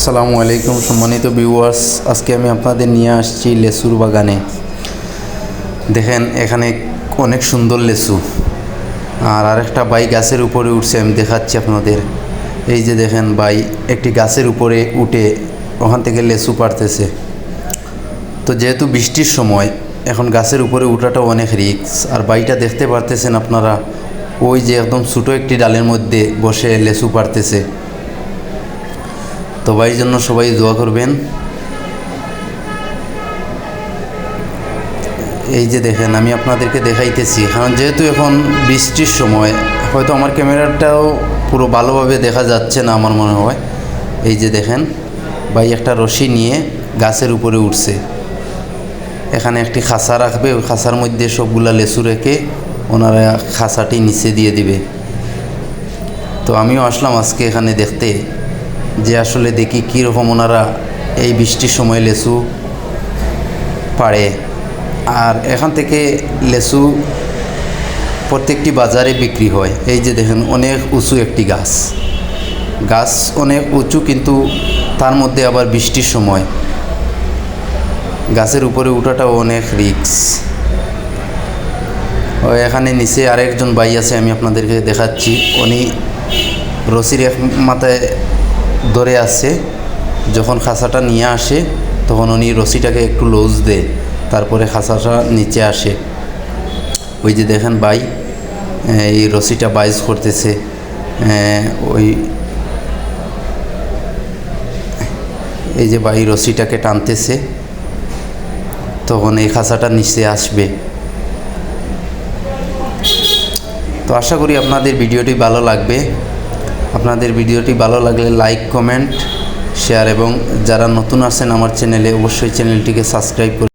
আসসালামু আলাইকুম সম্মানিত ভিউয়ার্স, আজকে আমি আপনাদের নিয়ে আসছি লেচুর বাগানে। দেখেন এখানে অনেক সুন্দর লেচু, আর আরেকটা ভাই গাছের উপরে উঠছে, আমি দেখাচ্ছি আপনাদের। এই যে দেখেন ভাই একটি গাছের উপরে উঠে ওখান থেকে লেচু পাড়তেছে। তো যেহেতু বৃষ্টির সময় এখন গাছের উপরে উঠাটা অনেক রিস্ক, আর ভাইটা দেখতে পারতেছেন আপনারা, ওই যে একদম ছোটো একটি ডালের মধ্যে বসে লেচু পাড়তেছে। তো ভাইয়ের জন্য সবাই দোয়া করবেন। এই যে দেখেন আমি আপনাদেরকে দেখাইতেছি, কারণ যেহেতু এখন বৃষ্টির সময় হয়তো আমার ক্যামেরাটাও পুরো ভালোভাবে দেখা যাচ্ছে না আমার মনে হয়। এই যে দেখেন ভাই একটা রশি নিয়ে গাছের উপরে উঠছে। এখানে একটি খাঁচা রাখবে, ওই খাঁচার মধ্যে সবগুলা লেচু রেখে ওনারা খাঁচাটি নিচে দিয়ে দিবে। তো আমিও আসলাম আজকে এখানে দেখতে, যে আসলে দেখি কীরকম ওনারা এই বৃষ্টির সময় লেচু পাড়ে। আর এখান থেকে লেচু প্রত্যেকটি বাজারে বিক্রি হয়। এই যে দেখেন অনেক উঁচু একটি গাছ অনেক উঁচু, কিন্তু তার মধ্যে আবার বৃষ্টির সময় গাছের উপরে উঠাটাও অনেক রিস্ক। এখানে নিচে আরেকজন ভাই আছে, আমি আপনাদেরকে দেখাচ্ছি। উনি রশির এক মাথায় ধরে আছে, যখন খাঁচাটা নিয়ে আসে তখন উনি রশিটাকে একটু লুজ দেয়, তারপরে খাঁচাটা নিচে আসে। ওই যে দেখেন ভাই এই রশিটা বাইজ করতেছে, এই যে ভাই রশিটাকে টানতেছে, তখন এই খাঁচাটা নিচে আসবে। তো আশা করি আপনাদের ভিডিওটি ভালো লাগবে। আপনাদের ভিডিওটি ভালো লাগলে লাইক, কমেন্ট, শেয়ার, এবং যারা নতুন আছেন আমার চ্যানেলে অবশ্যই চ্যানেলটিকে সাবস্ক্রাইব করে